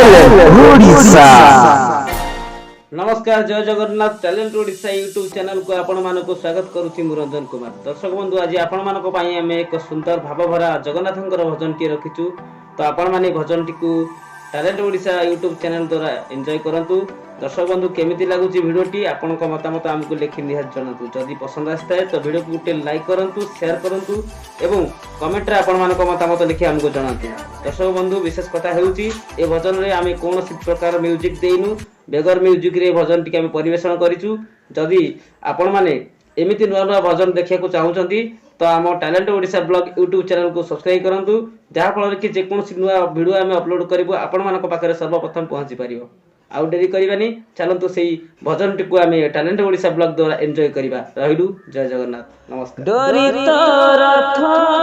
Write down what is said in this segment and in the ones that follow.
Talent Odisha. नमस्कार, जय Jagannath. Talent Odisha YouTube channel को आपण मानक स्वागत करुच्ची मु रंजन कुमार। दर्शक बंधु, आज आपण मानक पई आमे एक सुंदर भावभरा जगन्नाथंकर भजन टी रखिछु। तो आपण माने भजन टी को टैलेंट ओडिशा यूट्यूब चैनल द्वारा एंजॉय करंतु। दर्शक बंधु, केमिति लागुची वीडियो टी आपनक मतामत हमकु लेखि निहात जणातु। जदि पसंद आस्ताय तो वीडियो को गुटे लाइक करंतु, शेयर करंतु एवं कमेंट रे आपण मानक मतामत लेखि हमकु जणातु। दर्शक बंधु, विशेष कथा हेउची ए भजन रे आमे कोनोसी प्रकार म्यूजिक देइनु, बेगर म्यूजिक रे भजन टी आमे परिवेषण करिछु। जदि आपण माने एमिति नुआ नुआ भजन देखिया को चाहुचंती तो आम talent Odisha blog YouTube channel को सब्सक्राइब करंतु, जहा फल कि जे कोनोसी नुआ वीडियो आमे अपलोड करिवो आपण मानक पाखरे सर्वप्रथम पहुंची परिवो। आउ डेरी करिबानी, चलंतु सेही भजन टी को आमे टैलेंट ओडिशा ब्लॉग द्वारा एंजॉय करिबा। रहिलु, जय जगन्नाथ, नमस्कार। डोरी तोर थारे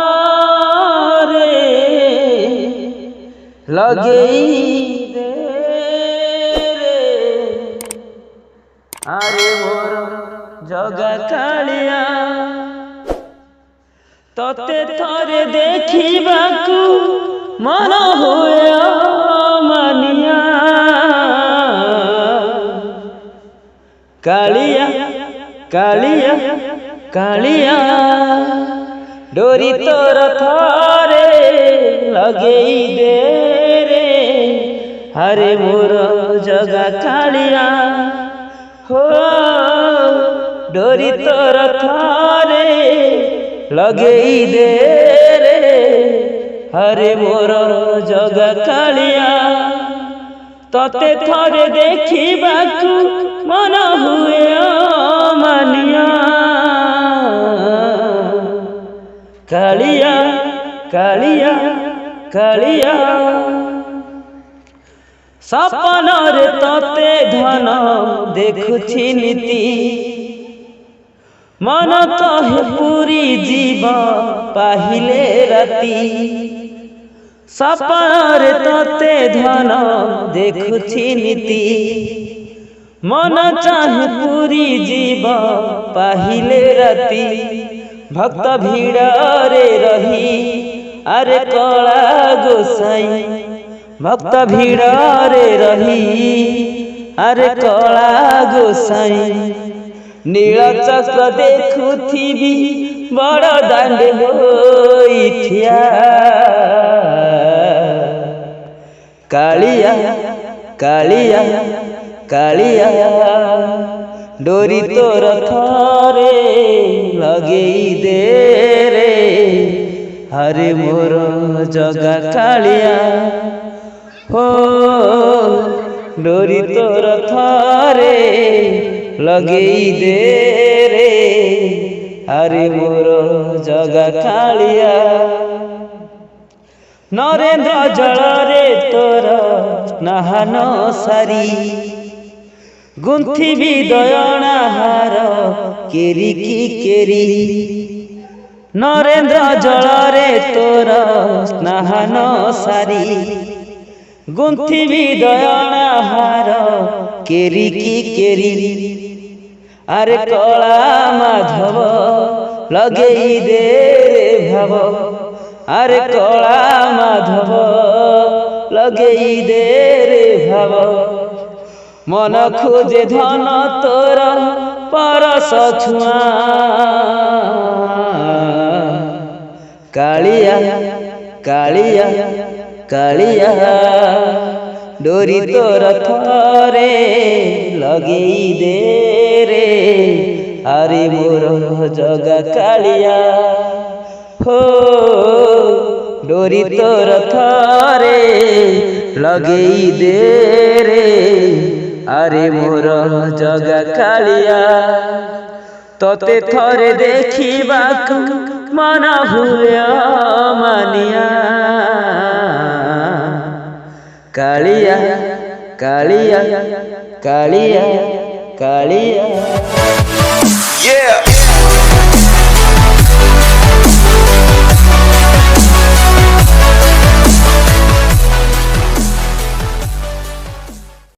लगेई दे रे, आरे मोर जगा कालिया तते थरे देखिबाकू मन होय मानिया। कालिया कालिया कालिया डोरी तोर थारे लगेई दे रे, हरे मोर जगा कालिया हो। डोरी तोर थारे लगेई दे रे, हरे मोर जगा कालिया तते थरे देखिबाकू मन हुए मानिया। कालिया कालिया कालिया सपन रे तते धन देखुछि नीति, मन कहे पूरी जीव पाहिले राती। सपन रे तते धन देखुछि नीति, मन चाहे पूरी जीव पाहिले राती। भक्त भीड़ रे रही अरे कला गोसाई, भक्त भीड़ रे रही अरे कला गोसाई। नील चक्र देखुथिबी बड़ दांड होइठिया। कालिया कालिया कालिया डोरी तोर थारे लगेई दे रे, हरे मोर जगा कालिया हो। डोरी तोर थारे लगेई दे रे, हरे मोर जगा कालिया। नरेंद्र जल रे तोर नहान सारी, गुंथी भी दयना हार केरी की केरी। नरेंद्र जल रे तोर नहान सारी, गुंथी भी दयना हार केरी की केरी। अरे कला माधव लगेई दे रे भाव, अरे कला माधव लगेई दे रे भाव। मन खोजे धन तोर परस छुआ। कालिया कालिया कालिया डोरी तोर थारे लगेई दे रे, हरे मोर जगा कालिया हो। डोरी तोर थारे लगेई दे रे, अरे मोर जगा कालिया तते थरे देखिबाकू मन हुए मानिया। कालिया कालिया कालिया कालिया।